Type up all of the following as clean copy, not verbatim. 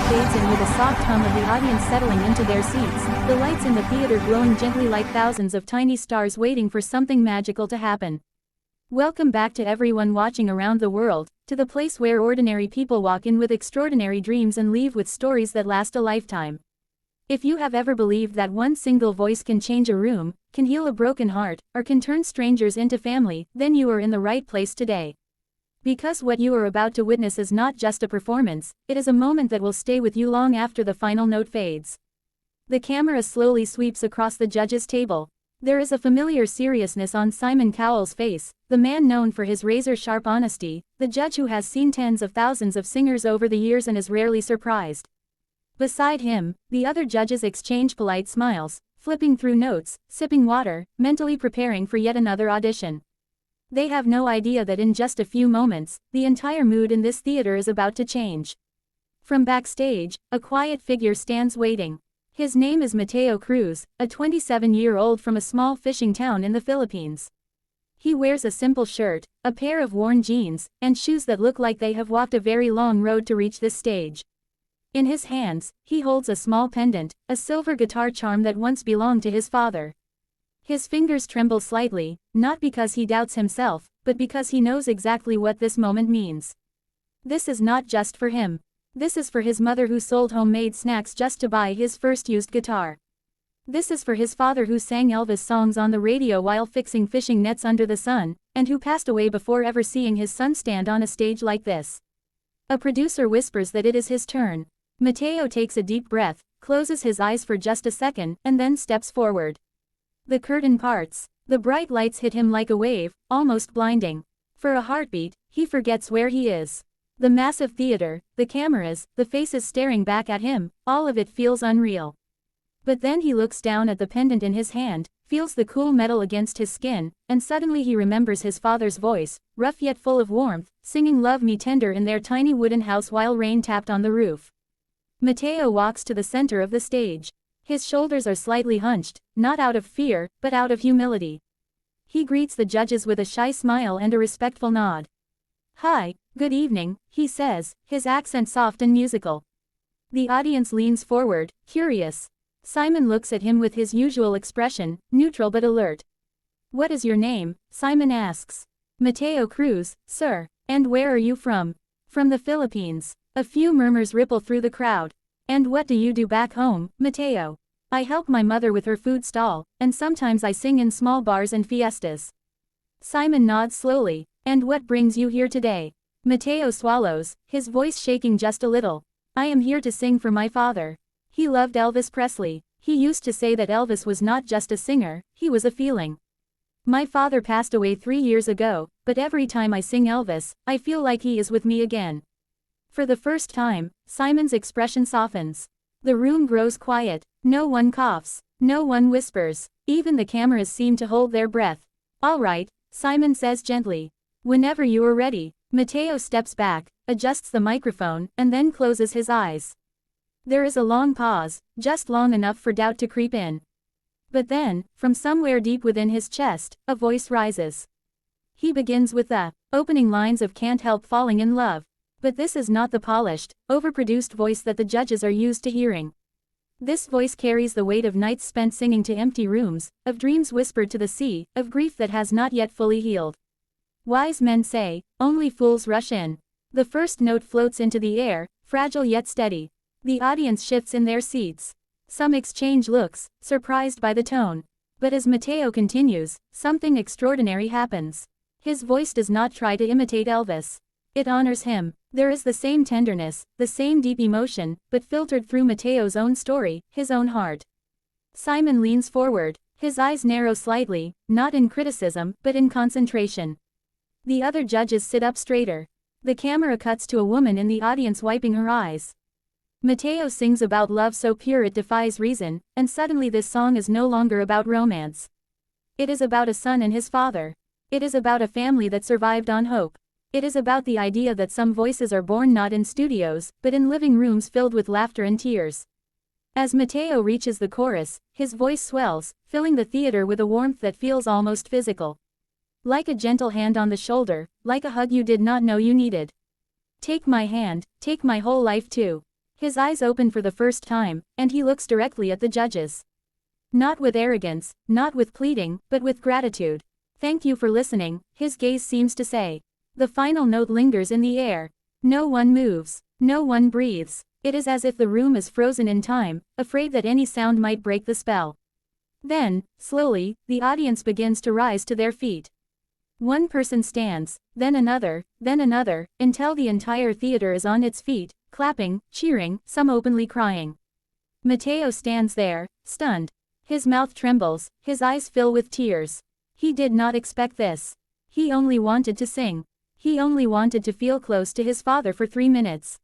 fades in with a soft hum of the audience settling into their seats, the lights in the theater glowing gently like thousands of tiny stars waiting for something magical to happen. Welcome back to everyone watching around the world, to the place where ordinary people walk in with extraordinary dreams and leave with stories that last a lifetime. If you have ever believed that one single voice can change a room, can heal a broken heart, or can turn strangers into family, then you are in the right place today. Because what you are about to witness is not just a performance, it is a moment that will stay with you long after the final note fades. The camera slowly sweeps across the judges' table. There is a familiar seriousness on Simon Cowell's face, the man known for his razor-sharp honesty, the judge who has seen tens of thousands of singers over the years and is rarely surprised. Beside him, the other judges exchange polite smiles, flipping through notes, sipping water, mentally preparing for yet another audition. They have no idea that in just a few moments, the entire mood in this theater is about to change. From backstage, a quiet figure stands waiting. His name is Mateo Cruz, a 27-year-old from a small fishing town in the Philippines. He wears a simple shirt, a pair of worn jeans, and shoes that look like they have walked a very long road to reach this stage. In his hands, he holds a small pendant, a silver guitar charm that once belonged to his father. His fingers tremble slightly, not because he doubts himself, but because he knows exactly what this moment means. This is not just for him. This is for his mother who sold homemade snacks just to buy his first used guitar. This is for his father who sang Elvis songs on the radio while fixing fishing nets under the sun, and who passed away before ever seeing his son stand on a stage like this. A producer whispers that it is his turn. Mateo takes a deep breath, closes his eyes for just a second, and then steps forward. The curtain parts. The bright lights hit him like a wave, almost blinding. For a heartbeat, he forgets where he is. The massive theater, the cameras, the faces staring back at him, all of it feels unreal. But then he looks down at the pendant in his hand, feels the cool metal against his skin, and suddenly he remembers his father's voice, rough yet full of warmth, singing Love Me Tender in their tiny wooden house while rain tapped on the roof. Mateo walks to the center of the stage. His shoulders are slightly hunched, not out of fear, but out of humility. He greets the judges with a shy smile and a respectful nod. "Hi, good evening," he says, his accent soft and musical. The audience leans forward, curious. Simon looks at him with his usual expression, neutral but alert. "What is your name?" Simon asks. "Mateo Cruz, sir. And where are you from?" "From the Philippines." A few murmurs ripple through the crowd. "And what do you do back home, Mateo?" "I help my mother with her food stall, and sometimes I sing in small bars and fiestas." Simon nods slowly. "And what brings you here today?" Mateo swallows, his voice shaking just a little. "I am here to sing for my father. He loved Elvis Presley. He used to say that Elvis was not just a singer, he was a feeling. My father passed away 3 years ago, but every time I sing Elvis, I feel like he is with me again." For the first time, Simon's expression softens. The room grows quiet. No one coughs. No one whispers. Even the cameras seem to hold their breath. "All right," Simon says gently. "Whenever you are ready." Mateo steps back, adjusts the microphone, and then closes his eyes. There is a long pause, just long enough for doubt to creep in. But then, from somewhere deep within his chest, a voice rises. He begins with the opening lines of Can't Help Falling in Love. But this is not the polished, overproduced voice that the judges are used to hearing. This voice carries the weight of nights spent singing to empty rooms, of dreams whispered to the sea, of grief that has not yet fully healed. Wise men say, only fools rush in. The first note floats into the air, fragile yet steady. The audience shifts in their seats. Some exchange looks, surprised by the tone. But as Mateo continues, something extraordinary happens. His voice does not try to imitate Elvis. It honors him. There is the same tenderness, the same deep emotion, but filtered through Mateo's own story, his own heart. Simon leans forward, his eyes narrow slightly, not in criticism, but in concentration. The other judges sit up straighter. The camera cuts to a woman in the audience wiping her eyes. Mateo sings about love so pure it defies reason, and suddenly this song is no longer about romance. It is about a son and his father. It is about a family that survived on hope. It is about the idea that some voices are born not in studios, but in living rooms filled with laughter and tears. As Mateo reaches the chorus, his voice swells, filling the theater with a warmth that feels almost physical. Like a gentle hand on the shoulder, like a hug you did not know you needed. Take my hand, take my whole life too. His eyes open for the first time, and he looks directly at the judges. Not with arrogance, not with pleading, but with gratitude. Thank you for listening, his gaze seems to say. The final note lingers in the air. No one moves. No one breathes. It is as if the room is frozen in time, afraid that any sound might break the spell. Then, slowly, the audience begins to rise to their feet. One person stands, then another, until the entire theater is on its feet, clapping, cheering, some openly crying. Mateo stands there, stunned. His mouth trembles, his eyes fill with tears. He did not expect this. He only wanted to sing. He only wanted to feel close to his father for 3 minutes.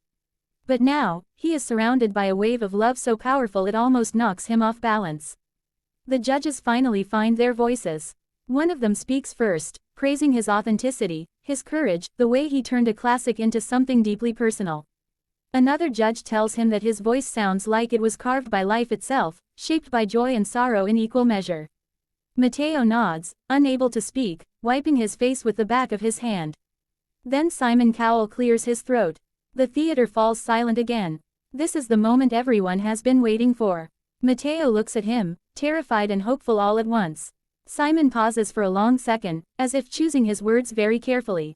But now, he is surrounded by a wave of love so powerful it almost knocks him off balance. The judges finally find their voices. One of them speaks first, praising his authenticity, his courage, the way he turned a classic into something deeply personal. Another judge tells him that his voice sounds like it was carved by life itself, shaped by joy and sorrow in equal measure. Mateo nods, unable to speak, wiping his face with the back of his hand. Then Simon Cowell clears his throat. The theater falls silent again. This is the moment everyone has been waiting for. Mateo looks at him, terrified and hopeful all at once. Simon pauses for a long second, as if choosing his words very carefully.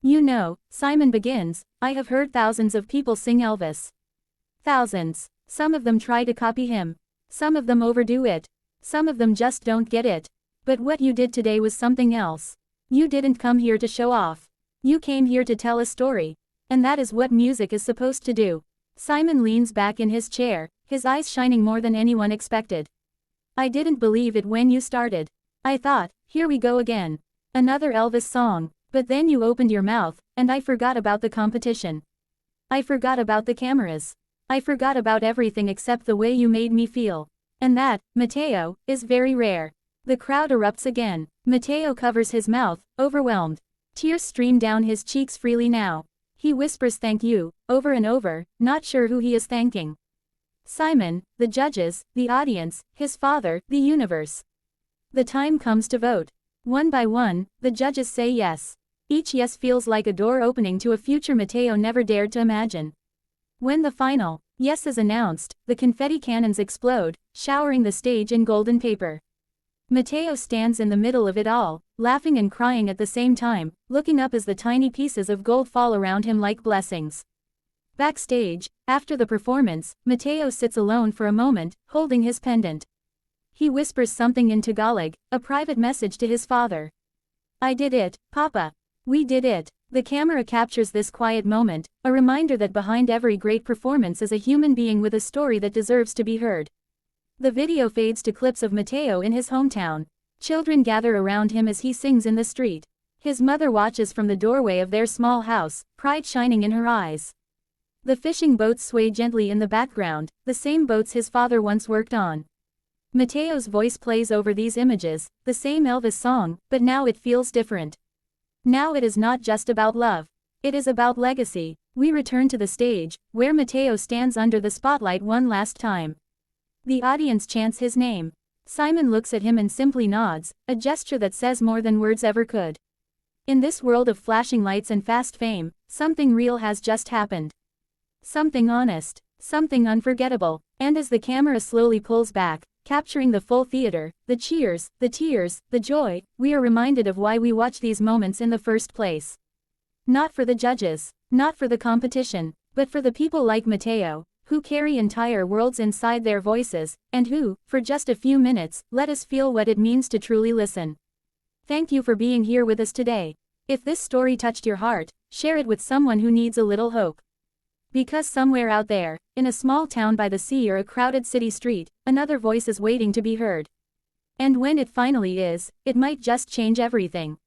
You know, Simon begins, I have heard thousands of people sing Elvis. Thousands. Some of them try to copy him. Some of them overdo it. Some of them just don't get it. But what you did today was something else. You didn't come here to show off. You came here to tell a story. And that is what music is supposed to do. Simon leans back in his chair, his eyes shining more than anyone expected. I didn't believe it when you started. I thought, here we go again. Another Elvis song. But then you opened your mouth, and I forgot about the competition. I forgot about the cameras. I forgot about everything except the way you made me feel. And that, Mateo, is very rare. The crowd erupts again. Mateo covers his mouth, overwhelmed. Tears stream down his cheeks freely now. He whispers thank you, over and over, not sure who he is thanking. Simon, the judges, the audience, his father, the universe. The time comes to vote. One by one, the judges say yes. Each yes feels like a door opening to a future Mateo never dared to imagine. When the final yes is announced, the confetti cannons explode, showering the stage in golden paper. Mateo stands in the middle of it all, laughing and crying at the same time, looking up as the tiny pieces of gold fall around him like blessings. Backstage, after the performance, Mateo sits alone for a moment, holding his pendant. He whispers something in Tagalog, a private message to his father. I did it, Papa. We did it. The camera captures this quiet moment, a reminder that behind every great performance is a human being with a story that deserves to be heard. The video fades to clips of Mateo in his hometown. Children gather around him as he sings in the street. His mother watches from the doorway of their small house, pride shining in her eyes. The fishing boats sway gently in the background, the same boats his father once worked on. Mateo's voice plays over these images, the same Elvis song, but now it feels different. Now it is not just about love. It is about legacy. We return to the stage, where Mateo stands under the spotlight one last time. The audience chants his name. Simon looks at him and simply nods, a gesture that says more than words ever could. In this world of flashing lights and fast fame, something real has just happened. Something honest, something unforgettable, and as the camera slowly pulls back, capturing the full theater, the cheers, the tears, the joy, we are reminded of why we watch these moments in the first place. Not for the judges, not for the competition, but for the people like Mateo, who carry entire worlds inside their voices, and who, for just a few minutes, let us feel what it means to truly listen. Thank you for being here with us today. If this story touched your heart, share it with someone who needs a little hope. Because somewhere out there, in a small town by the sea or a crowded city street, another voice is waiting to be heard. And when it finally is, it might just change everything.